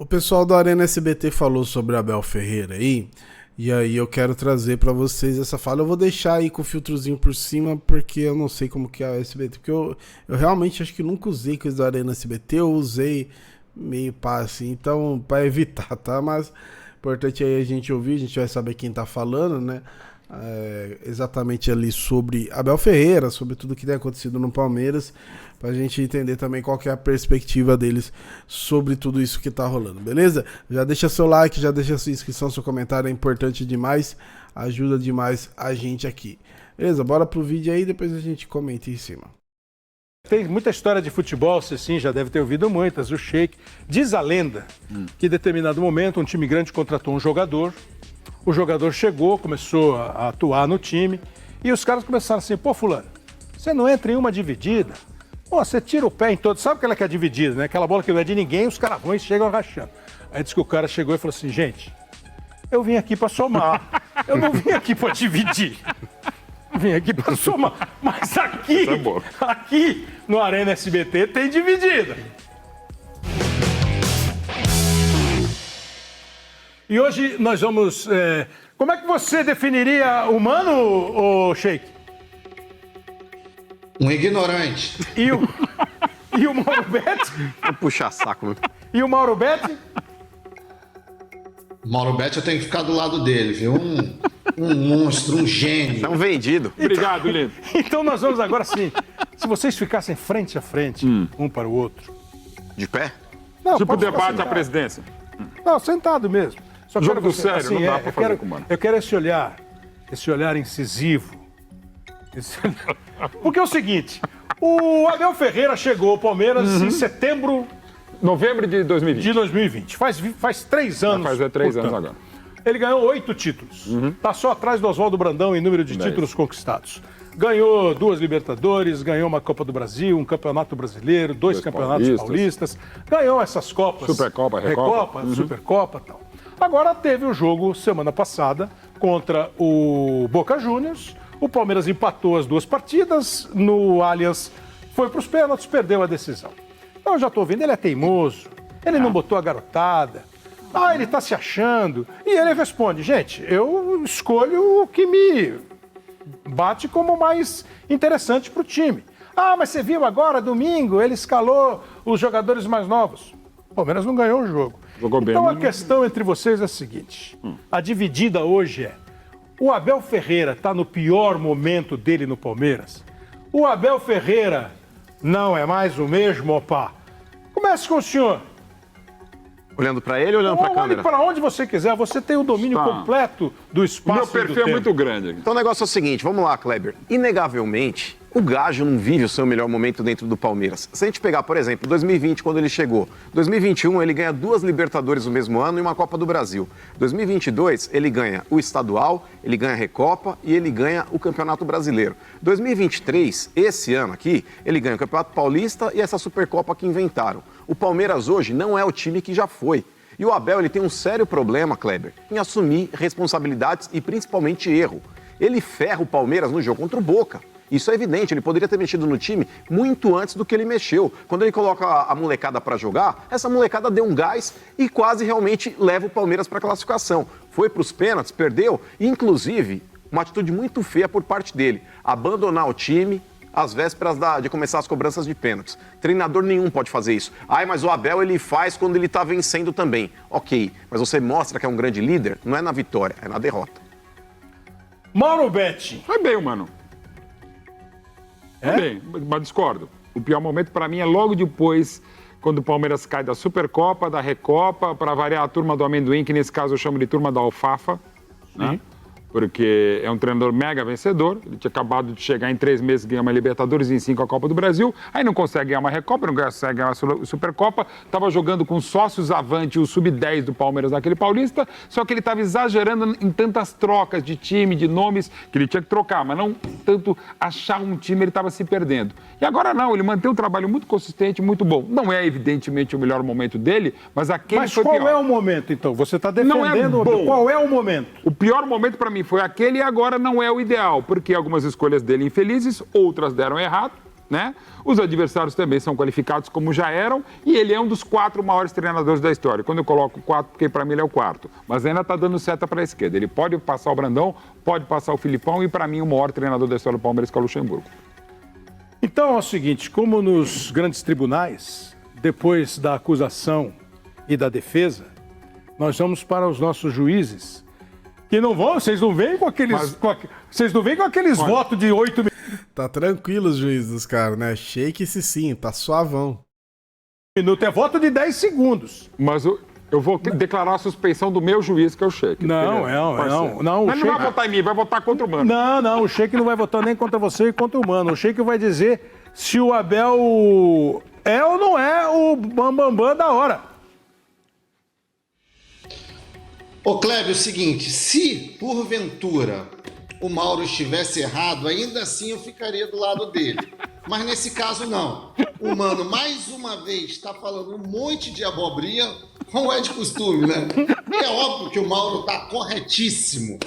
O pessoal da Arena SBT falou sobre Abel Ferreira aí, e aí eu quero trazer pra vocês essa fala. Eu vou deixar aí com o filtrozinho por cima, porque eu não sei como que é a SBT, porque eu realmente acho que nunca usei coisa da Arena SBT, eu usei meio pá assim, então pra evitar, tá? Mas importante aí a gente ouvir, a gente vai saber quem tá falando, né? Exatamente ali sobre Abel Ferreira, sobre tudo que tem acontecido no Palmeiras, pra gente entender também qual que é a perspectiva deles sobre tudo isso que tá rolando, beleza? Já deixa seu like, já deixa sua inscrição, seu comentário, é importante demais, ajuda demais a gente aqui. Beleza, bora pro vídeo aí, depois a gente comenta em cima. Tem muita história de futebol, você sim, já deve ter ouvido muitas. O Sheik diz a lenda que em determinado momento um time grande contratou um jogador, o jogador chegou, começou a atuar no time e os caras começaram assim, pô fulano, você não entra em uma dividida, pô, você tira o pé em todo, sabe aquela que é dividida, né? Aquela bola que não é de ninguém, os caras vão e chegam rachando. Aí disse que o cara chegou e falou assim, gente, eu vim aqui para somar, eu não vim aqui para dividir. Vim aqui para somar, mas aqui no Arena SBT tem dividida. E hoje nós vamos... como é que você definiria o Mano, ô Sheik? Um ignorante. E o Mauro Betti? Vou puxar saco, meu. E o Mauro Betti? Mauro Betti, eu tenho que ficar do lado dele, viu? Um monstro, um gênio. É um vendido. Obrigado, lindo. Então nós vamos agora sim. Se vocês ficassem frente a frente, um para o outro. De pé? Não, Tipo pode ficar debate à sentado. presidência. Não, sentado mesmo. Só Jogo quero do sério, não dá pra fazer com o Mano. Eu quero esse olhar incisivo. Porque é o seguinte, o Abel Ferreira chegou ao Palmeiras em setembro Novembro de 2020. de 2020. Faz 3 anos. Faz 3 anos portanto. agora. Ele ganhou 8 títulos. Tá só atrás do Oswaldo Brandão em número de títulos conquistados. Ganhou 2 Libertadores, ganhou uma Copa do Brasil, um Campeonato Brasileiro, 2 Campeonatos Paulistas. Ganhou essas Copas. Supercopa, Recopa, Supercopa e tal. Agora teve o jogo semana passada contra o Boca Juniors. O Palmeiras empatou as 2 partidas. No Allianz foi para os pênaltis, perdeu a decisão. Então eu já estou vendo, ele é teimoso. Ele não botou a garotada. Ele está se achando. E ele responde, gente, eu escolho o que me bate como mais interessante para o time. Mas você viu agora, domingo, ele escalou os jogadores mais novos. O Palmeiras não ganhou o jogo. Jogou bem, Então a mas não- questão entre vocês é a seguinte. A dividida hoje é, o Abel Ferreira está no pior momento dele no Palmeiras? O Abel Ferreira não é mais o mesmo, opa? Comece com o senhor. Olhando pra ele ou olhando pra Olhe câmera? para onde você quiser, você tem o domínio Tá. completo do O espaço meu e do perfil é tempo. muito grande. Então o negócio é o seguinte, vamos lá, Kleber. Inegavelmente, o Gajo não vive o seu melhor momento dentro do Palmeiras. Se a gente pegar, por exemplo, 2020, quando ele chegou. 2021, ele ganha 2 Libertadores no mesmo ano e uma Copa do Brasil. 2022, ele ganha o Estadual, ele ganha a Recopa e ele ganha o Campeonato Brasileiro. 2023, esse ano aqui, ele ganha o Campeonato Paulista e essa Supercopa que inventaram. O Palmeiras hoje não é o time que já foi. E o Abel, ele tem um sério problema, Kleber, em assumir responsabilidades e principalmente erro. Ele ferra o Palmeiras no jogo contra o Boca. Isso é evidente, ele poderia ter mexido no time muito antes do que ele mexeu. Quando ele coloca a molecada para jogar, essa molecada deu um gás e quase realmente leva o Palmeiras para a classificação. Foi para os pênaltis, perdeu, e inclusive, uma atitude muito feia por parte dele, abandonar o time às vésperas de começar as cobranças de pênaltis. Treinador nenhum pode fazer isso. Mas o Abel ele faz quando ele está vencendo também. Ok, mas você mostra que é um grande líder, não é na vitória, é na derrota. Mauro Betti. Foi bem, Mano. Foi bem, mas discordo. O pior momento pra mim é logo depois, quando o Palmeiras cai da Supercopa, da Recopa, para variar a turma do amendoim, que nesse caso eu chamo de turma da alfafa, né? Porque é um treinador mega vencedor. Ele tinha acabado de chegar em 3 meses, ganhar uma Libertadores e em 5 a Copa do Brasil. Aí não consegue ganhar uma Recopa, não consegue ganhar uma Supercopa. Estava jogando com sócios avante o Sub-10 do Palmeiras naquele Paulista. Só que ele estava exagerando em tantas trocas de time, de nomes, que ele tinha que trocar, mas não tanto achar um time, ele estava se perdendo. E agora não, ele mantém um trabalho muito consistente, muito bom. Não é, evidentemente, o melhor momento dele, mas aquele Mas foi qual pior. é o momento, então? Você está Não é defendendo... bom. Qual é o momento? O pior momento para mim foi aquele e agora não é o ideal, porque algumas escolhas dele infelizes, outras deram errado, né? Os adversários também são qualificados como já eram e ele é um dos 4 maiores treinadores da história. Quando eu coloco 4, porque para mim ele é o 4. Mas ainda está dando seta para a esquerda. Ele pode passar o Brandão, pode passar o Filipão e para mim o maior treinador da história do Palmeiras que é o Luxemburgo. Então é o seguinte, como nos grandes tribunais, depois da acusação e da defesa, nós vamos para os nossos juízes, que não vão, vocês não vêm com aqueles, vocês não vêm com aqueles votos de 8 Tá tranquilo os juízes dos caras, né? Shake esse sim, tá suavão. minutos, é voto de 10 segundos. Mas eu vou declarar a suspeição do meu juiz, que é o Sheik. Não. Ele não vai votar em mim, vai votar contra o Mano. Não, o Sheik não vai votar nem contra você e contra o Mano. O Sheik vai dizer se o Abel é ou não é o bambambam da hora. Ô Kleber, é o seguinte, se porventura o Mauro estivesse errado, ainda assim eu ficaria do lado dele. Mas nesse caso não. O Mano, mais uma vez, está falando um monte de abobrinha, como é de costume, né? E é óbvio que o Mauro está corretíssimo.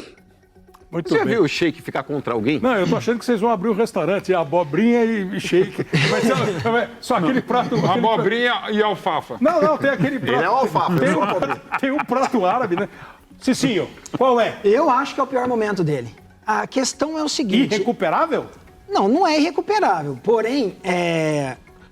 Muito Você já bem. viu o Sheik ficar contra alguém? Não, eu tô achando que vocês vão abrir um restaurante, abobrinha e shake. Vai ser só aquele prato... Abobrinha e alfafa. Não, tem aquele prato... Ele é o alfafa. Tem um prato árabe, né? Cicinho, qual é? Eu acho que é o pior momento dele. A questão é o seguinte... Irrecuperável? Não é irrecuperável. Porém,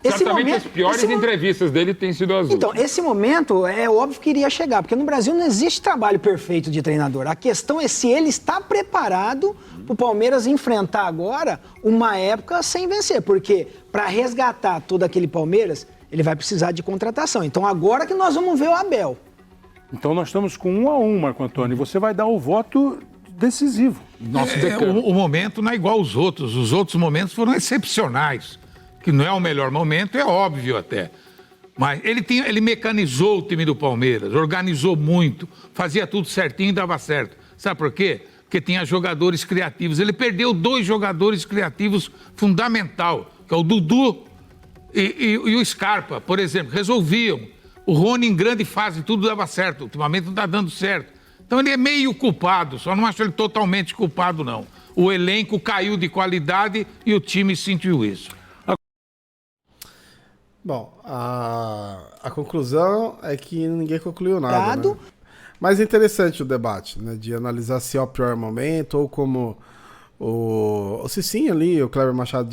Certamente as piores entrevistas dele têm sido as Então, últimas. esse momento é óbvio que iria chegar, porque no Brasil não existe trabalho perfeito de treinador. A questão é se ele está preparado para o Palmeiras enfrentar agora uma época sem vencer, porque para resgatar todo aquele Palmeiras, ele vai precisar de contratação. Então, agora que nós vamos ver o Abel. Então nós estamos com 1-1, Marco Antônio, e você vai dar o voto decisivo. Nosso O decano. momento não é igual aos outros. Os outros momentos foram excepcionais. Que não é o melhor momento, é óbvio até. Mas ele mecanizou o time do Palmeiras, organizou muito, fazia tudo certinho e dava certo. Sabe por quê? Porque tinha jogadores criativos. Ele perdeu 2 jogadores criativos fundamental, que é o Dudu e o Scarpa, por exemplo, resolviam. O Rony em grande fase, tudo dava certo. Ultimamente não está dando certo. Então ele é meio culpado, só não acho ele totalmente culpado, não. O elenco caiu de qualidade e o time sentiu isso. Bom, a conclusão é que ninguém concluiu nada. Dado. Né? Mas é interessante o debate, né? De analisar se é o pior momento ou como o Cicinho ali, o Kleber Machado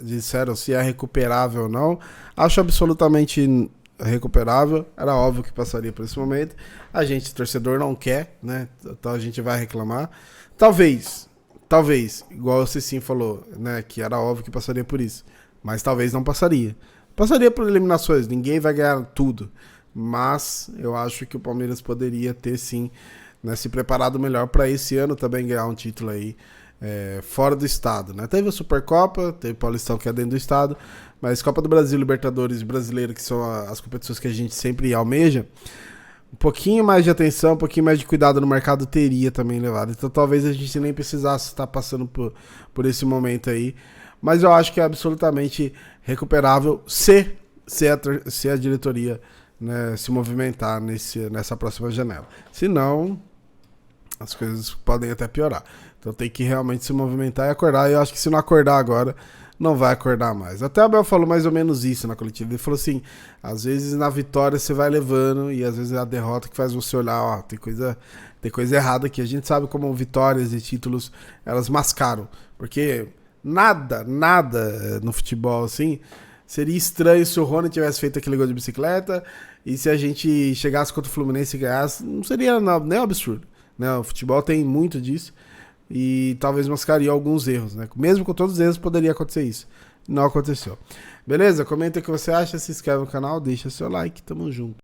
disseram se é recuperável ou não. Acho absolutamente recuperável. Era óbvio que passaria por esse momento. A gente, torcedor, não quer, né? Então a gente vai reclamar. Talvez, igual o Cicinho falou, né? Que era óbvio que passaria por isso. Mas talvez não passaria. Passaria por eliminações, ninguém vai ganhar tudo. Mas eu acho que o Palmeiras poderia ter, sim, né, se preparado melhor para esse ano também ganhar um título aí fora do estado. Né? Teve a Supercopa, teve o Paulistão que é dentro do estado, mas Copa do Brasil, Libertadores Brasileiro, que são as competições que a gente sempre almeja, um pouquinho mais de atenção, um pouquinho mais de cuidado no mercado teria também levado. Então talvez a gente nem precisasse estar passando por esse momento aí. Mas eu acho que é absolutamente recuperável se a diretoria, né, se movimentar nessa próxima janela. Se não, as coisas podem até piorar. Então tem que realmente se movimentar e acordar. E eu acho que se não acordar agora, não vai acordar mais. Até o Abel falou mais ou menos isso na coletiva. Ele falou assim, às vezes na vitória você vai levando e às vezes é a derrota que faz você olhar, ó, tem coisa errada aqui. A gente sabe como vitórias e títulos, elas mascaram. Porque... Nada no futebol, assim, seria estranho se o Rony tivesse feito aquele gol de bicicleta e se a gente chegasse contra o Fluminense e ganhasse, não seria nem um absurdo, né? O futebol tem muito disso e talvez mascaria alguns erros, né? Mesmo com todos os erros poderia acontecer isso. Não aconteceu. Beleza? Comenta o que você acha, se inscreve no canal, deixa seu like, tamo junto.